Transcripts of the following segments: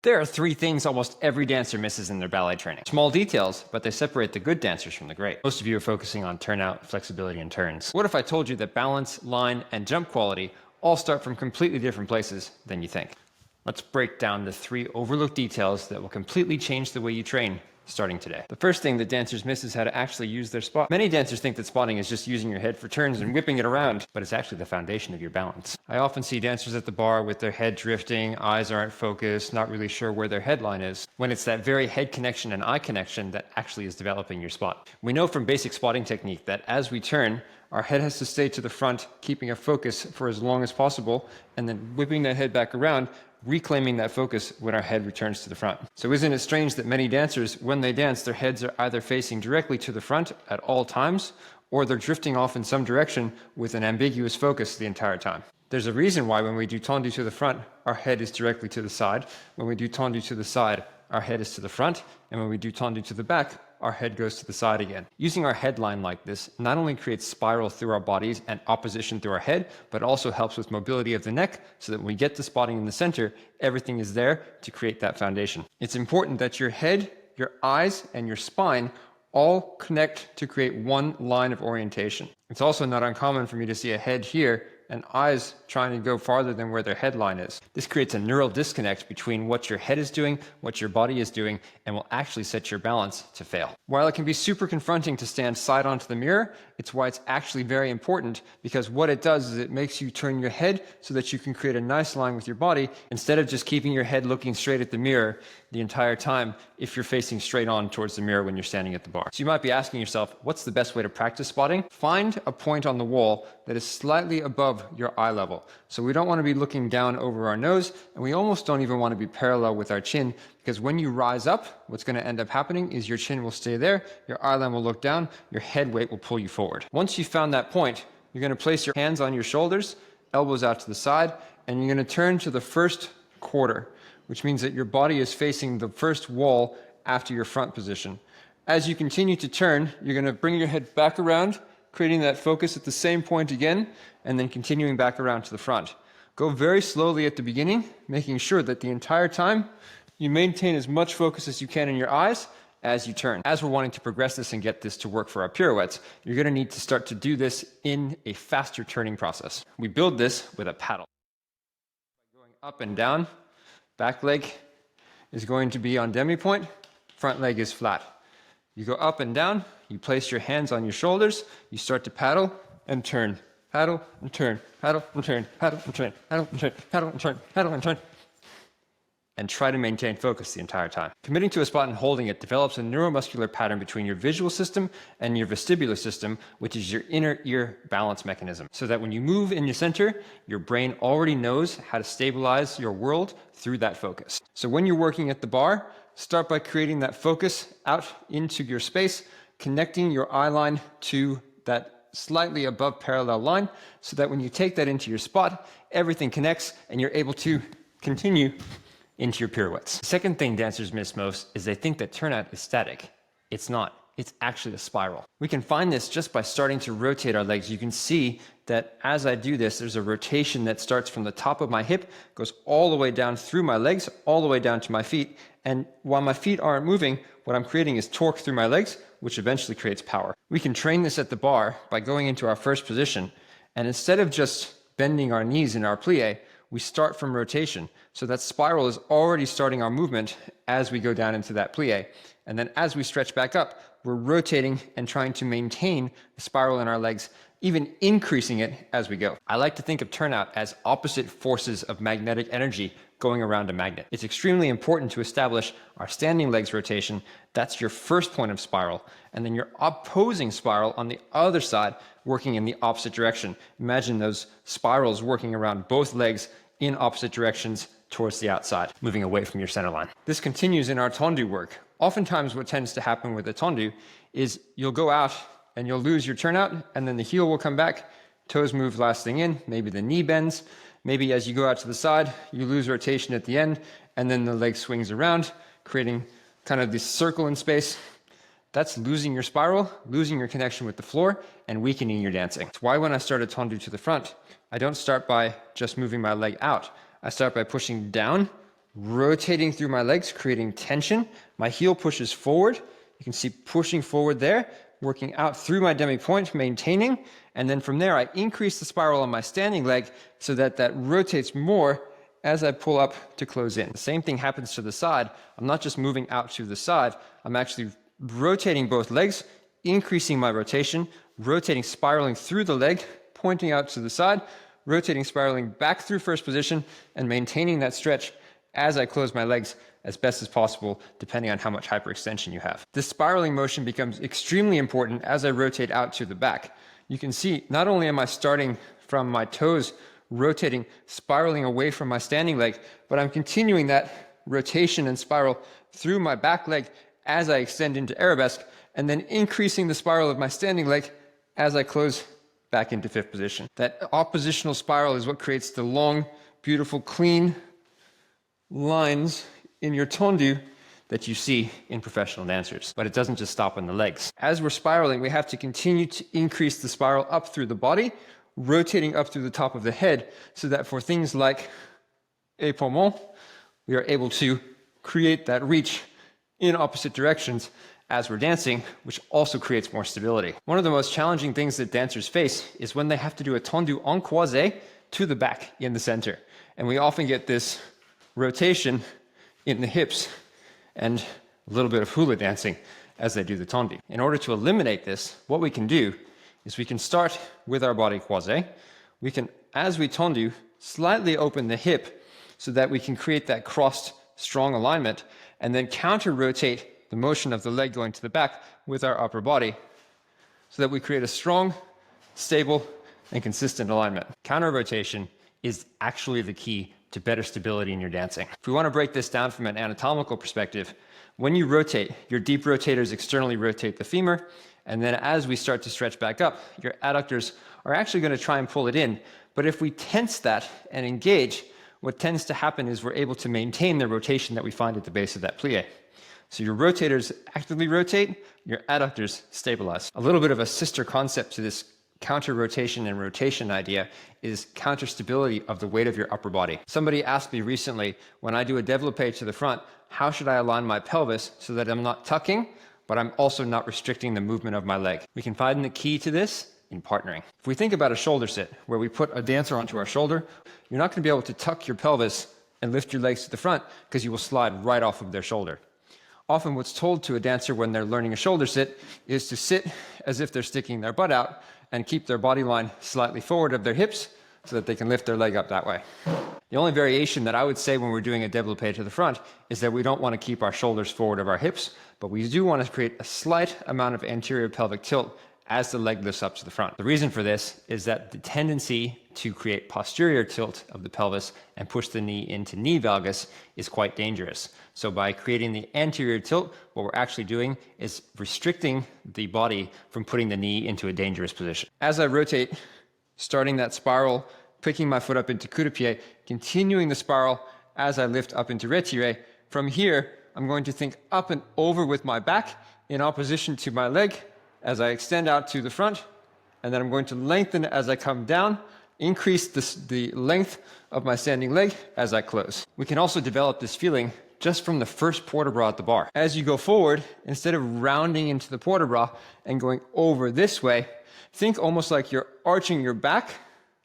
There are three things almost every dancer misses in their ballet training. Small details, but they separate the good dancers from the great. Most of you are focusing on turnout, flexibility, and turns. What if I told you that balance, line, and jump quality all start from completely different places than you think? Let's break down the three overlooked details that will completely change the way you train starting today. The first thing that dancers miss is how to actually use their spot. Many dancers think that spotting is just using your head for turns and whipping it around, but it's actually the foundation of your balance. I often see dancers at the bar with their head drifting, eyes aren't focused, not really sure where their headline is, when it's that very head connection and eye connection that actually is developing your spot. We know from basic spotting technique that as we turn, our head has to stay to the front, keeping a focus for as long as possible, and then whipping that head back around, reclaiming that focus when our head returns to the front. So isn't it strange that many dancers, when they dance, their heads are either facing directly to the front at all times, or they're drifting off in some direction with an ambiguous focus the entire time. There's a reason why when we do tendu to the front, our head is directly to the side. When we do tendu to the side, our head is to the front. And when we do tendu to the back, our head goes to the side again. Using our headline like this not only creates spiral through our bodies and opposition through our head, but also helps with mobility of the neck so that when we get to spotting in the center, everything is there to create that foundation. It's important that your head, your eyes, and your spine all connect to create one line of orientation. It's also not uncommon for me to see a head here and eyes trying to go farther than where their headline is. This creates a neural disconnect between what your head is doing, what your body is doing, and will actually set your balance to fail. While it can be super confronting to stand side onto the mirror, it's why it's actually very important, because what it does is it makes you turn your head so that you can create a nice line with your body instead of just keeping your head looking straight at the mirror the entire time if you're facing straight on towards the mirror when you're standing at the bar. So you might be asking yourself, what's the best way to practice spotting? Find a point on the wall that is slightly above your eye level. So we don't want to be looking down over our nose, and we almost don't even want to be parallel with our chin, because when you rise up, what's going to end up happening is your chin will stay there, your eye line will look down, your head weight will pull you forward. Once you've found that point, you're going to place your hands on your shoulders, elbows out to the side, and you're going to turn to the first quarter, which means that your body is facing the first wall after your front position. As you continue to turn, you're going to bring your head back around, creating that focus at the same point again, and then continuing back around to the front. Go very slowly at the beginning, making sure that the entire time you maintain as much focus as you can in your eyes as you turn. As we're wanting to progress this and get this to work for our pirouettes, you're going to need to start to do this in a faster turning process. We build this with a paddle. Going up and down, back leg is going to be on demi-point, front leg is flat. You go up and down, you place your hands on your shoulders, you start to paddle and turn. Paddle and turn, paddle and turn, paddle and turn, paddle and turn, paddle and turn, paddle and turn. And try to maintain focus the entire time. Committing to a spot and holding it develops a neuromuscular pattern between your visual system and your vestibular system, which is your inner ear balance mechanism. So that when you move in your center, your brain already knows how to stabilize your world through that focus. So when you're working at the bar, start by creating that focus out into your space, connecting your eye line to that slightly above parallel line, so that when you take that into your spot, everything connects and you're able to continue into your pirouettes. The second thing dancers miss most is they think that turnout is static. It's not. It's actually a spiral. We can find this just by starting to rotate our legs. You can see that as I do this, there's a rotation that starts from the top of my hip, goes all the way down through my legs, all the way down to my feet. And while my feet aren't moving, what I'm creating is torque through my legs, which eventually creates power. We can train this at the bar by going into our first position. And instead of just bending our knees in our plie, we start from rotation. So that spiral is already starting our movement as we go down into that plie. And then as we stretch back up, we're rotating and trying to maintain the spiral in our legs, even increasing it as we go. I like to think of turnout as opposite forces of magnetic energy going around a magnet. It's extremely important to establish our standing legs rotation. That's your first point of spiral. And then your opposing spiral on the other side, working in the opposite direction. Imagine those spirals working around both legs in opposite directions towards the outside, moving away from your center line. This continues in our tendu work. Oftentimes what tends to happen with a tendu is you'll go out and you'll lose your turnout, and then the heel will come back, toes move last thing in, maybe the knee bends, maybe as you go out to the side, you lose rotation at the end, and then the leg swings around, creating kind of this circle in space. That's losing your spiral, losing your connection with the floor, and weakening your dancing. It's why when I start a tendu to the front, I don't start by just moving my leg out. I start by pushing down rotating through my legs, creating tension. My heel pushes forward. You can see pushing forward there, working out through my demi-point, maintaining. And then from there, I increase the spiral on my standing leg so that that rotates more as I pull up to close in. The same thing happens to the side. I'm not just moving out to the side. I'm actually rotating both legs, increasing my rotation, rotating, spiraling through the leg, pointing out to the side, rotating, spiraling back through first position, and maintaining that stretch as I close my legs as best as possible, depending on how much hyperextension you have. This spiraling motion becomes extremely important as I rotate out to the back. You can see not only am I starting from my toes, rotating, spiraling away from my standing leg, but I'm continuing that rotation and spiral through my back leg as I extend into arabesque, and then increasing the spiral of my standing leg as I close back into fifth position. That oppositional spiral is what creates the long, beautiful, clean lines in your tendu that you see in professional dancers. But it doesn't just stop on the legs. As we're spiraling, we have to continue to increase the spiral up through the body, rotating up through the top of the head, so that for things like épaulement, we are able to create that reach in opposite directions as we're dancing, which also creates more stability. One of the most challenging things that dancers face is when they have to do a tendu en croisé to the back in the center. And we often get this rotation in the hips and a little bit of hula dancing as they do the tendu. In order to eliminate this, what we can do is we can start with our body croisé. We can, as we tendu, slightly open the hip so that we can create that crossed strong alignment, and then counter rotate the motion of the leg going to the back with our upper body so that we create a strong, stable, and consistent alignment. Counter rotation is actually the key to better stability in your dancing. If we want to break this down from an anatomical perspective, when you rotate, your deep rotators externally rotate the femur, and then as we start to stretch back up, your adductors are actually going to try and pull it in. But if we tense that and engage, what tends to happen is we're able to maintain the rotation that we find at the base of that plie. So your rotators actively rotate, your adductors stabilize. A little bit of a sister concept to this counter rotation and rotation idea is counter stability of the weight of your upper body. Somebody asked me recently, when I do a développé to the front, how should I align my pelvis so that I'm not tucking, but I'm also not restricting the movement of my leg? We can find the key to this in partnering. If we think about a shoulder sit, where we put a dancer onto our shoulder, you're not going to be able to tuck your pelvis and lift your legs to the front because you will slide right off of their shoulder. Often what's told to a dancer when they're learning a shoulder sit is to sit as if they're sticking their butt out and keep their body line slightly forward of their hips so that they can lift their leg up that way. The only variation that I would say when we're doing a développé to the front is that we don't want to keep our shoulders forward of our hips, but we do want to create a slight amount of anterior pelvic tilt as the leg lifts up to the front. The reason for this is that the tendency to create posterior tilt of the pelvis and push the knee into knee valgus is quite dangerous. So by creating the anterior tilt, what we're actually doing is restricting the body from putting the knee into a dangerous position. As I rotate, starting that spiral, picking my foot up into coup de pied, continuing the spiral as I lift up into retiré. From here, I'm going to think up and over with my back in opposition to my leg as I extend out to the front, and then I'm going to lengthen as I come down, increase the length of my standing leg as I close. We can also develop this feeling just from the first port de bras at the bar. As you go forward, instead of rounding into the port de bras and going over this way, think almost like you're arching your back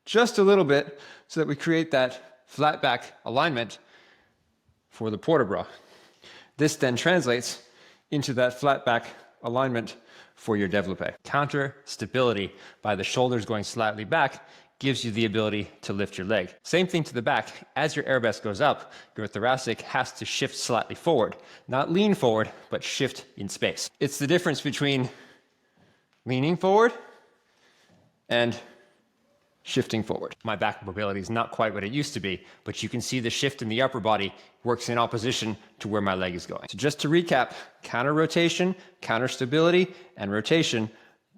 just a little bit so that we create that flat back alignment for the port de bras. This then translates into that flat back alignment for your développé. Counter stability by the shoulders going slightly back gives you the ability to lift your leg. Same thing to the back. As your arabesque goes up, your thoracic has to shift slightly forward. Not lean forward, but shift in space. It's the difference between leaning forward and shifting forward. My back mobility is not quite what it used to be, but you can see the shift in the upper body works in opposition to where my leg is going. So just to recap, counter rotation, counter stability, and rotation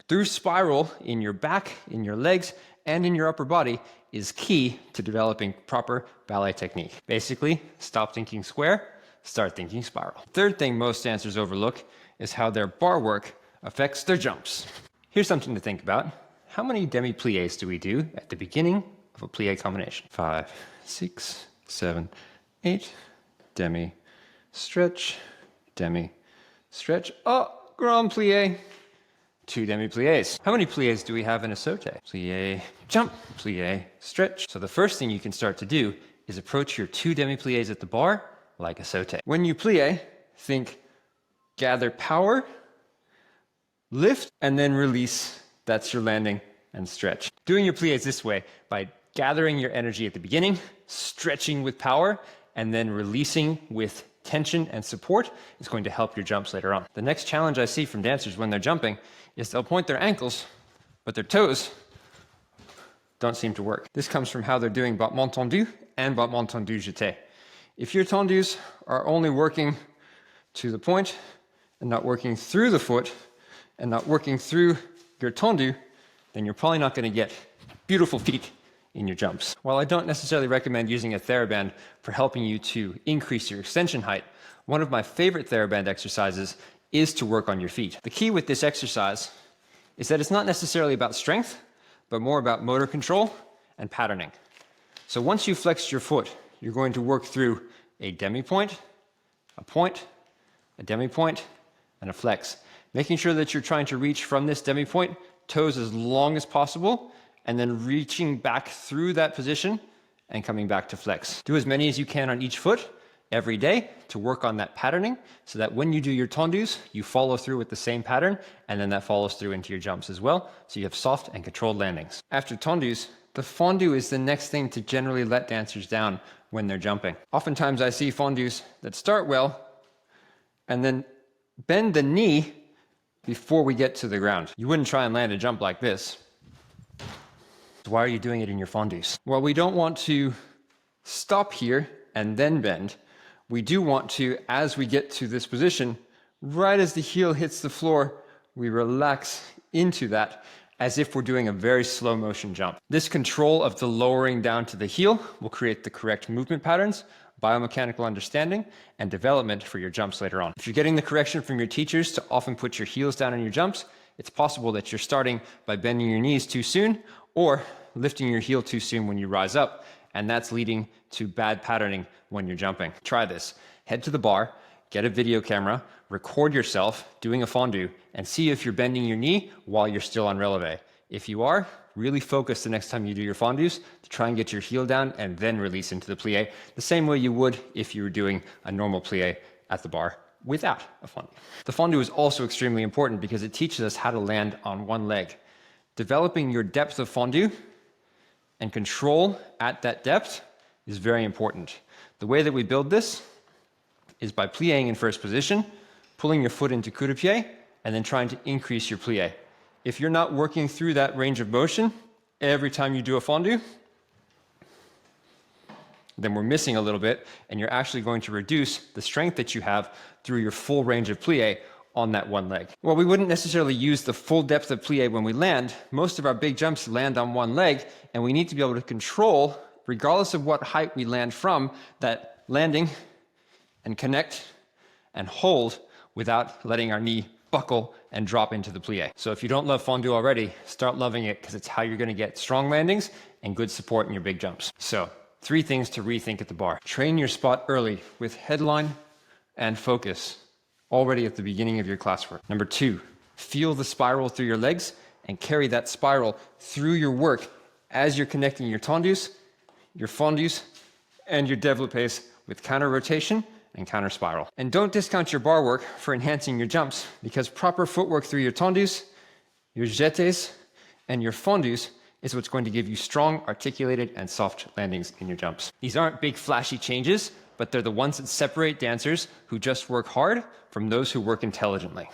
through spiral in your back, in your legs, and in your upper body is key to developing proper ballet technique. Basically, stop thinking square, start thinking spiral. Third thing most dancers overlook is how their bar work affects their jumps. Here's something to think about. How many demi-pliés do we do at the beginning of a plié combination? 5, 6, 7, 8, demi, stretch, demi, stretch. Oh, grand plie. 2 demi-pliés. How many pliés do we have in a sauté? Plie, jump, plie, stretch. So the first thing you can start to do is approach your 2 demi-pliés at the bar like a sauté. When you plie, think gather power, lift, and then release. That's your landing and stretch. Doing your pliés this way by gathering your energy at the beginning, stretching with power, and then releasing with tension and support is going to help your jumps later on. The next challenge I see from dancers when they're jumping is they'll point their ankles, but their toes don't seem to work. This comes from how they're doing battement tendu and battement tendu jeté. If your tendus are only working to the point and not working through the foot and not working through your tendu, then you're probably not going to get beautiful feet in your jumps. While I don't necessarily recommend using a TheraBand for helping you to increase your extension height, one of my favorite TheraBand exercises is to work on your feet. The key with this exercise is that it's not necessarily about strength, but more about motor control and patterning. So once you flex your foot, you're going to work through a demi-point, a demi-point, and a flex, making sure that you're trying to reach from this demi-point, toes as long as possible, and then reaching back through that position and coming back to flex. Do as many as you can on each foot every day to work on that patterning so that when you do your tendus, you follow through with the same pattern, and then that follows through into your jumps as well, so you have soft and controlled landings. After tendus, the fendu is the next thing to generally let dancers down when they're jumping. Oftentimes I see fendus that start well and then bend the knee before we get to the ground. You wouldn't try and land a jump like this. Why are you doing it in your fendus? Well, we don't want to stop here and then bend. We do want to, as we get to this position, right as the heel hits the floor, we relax into that as if we're doing a very slow motion jump. This control of the lowering down to the heel will create the correct movement patterns, biomechanical understanding, and development for your jumps later on. If you're getting the correction from your teachers to often put your heels down on your jumps, it's possible that you're starting by bending your knees too soon or lifting your heel too soon when you rise up, and that's leading to bad patterning when you're jumping. Try this. Head to the bar, get a video camera, record yourself doing a fendu, and see if you're bending your knee while you're still on releve. If you are, really focus the next time you do your fendus to try and get your heel down and then release into the plie, the same way you would if you were doing a normal plie at the bar without a fendu. The fendu is also extremely important because it teaches us how to land on one leg. Developing your depth of fendu and control at that depth is very important. The way that we build this is by plieing in first position, pulling your foot into coup de pied, and then trying to increase your plie. If you're not working through that range of motion every time you do a fendu, then we're missing a little bit, and you're actually going to reduce the strength that you have through your full range of plie on that one leg. Well, we wouldn't necessarily use the full depth of plie when we land. Most of our big jumps land on one leg, and we need to be able to control, regardless of what height we land from, that landing and connect and hold without letting our knee buckle and drop into the plie. So if you don't love fendu already, start loving it, because it's how you're going to get strong landings and good support in your big jumps. So 3 things to rethink at the bar. Train your spot early with headline and focus already at the beginning of your classwork. Number 2, feel the spiral through your legs and carry that spiral through your work as you're connecting your tendus, your fendus, and your développés with counter rotation and counter spiral. And don't discount your bar work for enhancing your jumps, because proper footwork through your tendus, your jetés, and your fendus is what's going to give you strong, articulated, and soft landings in your jumps. These aren't big flashy changes, but they're the ones that separate dancers who just work hard from those who work intelligently.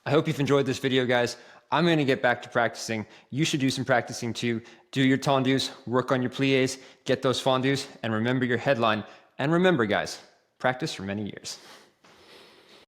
I hope you've enjoyed this video, guys. I'm going to get back to practicing. You should do some practicing too. Do your tendus, work on your pliés, get those fendus, and remember your headline. And remember, guys, practice for many years.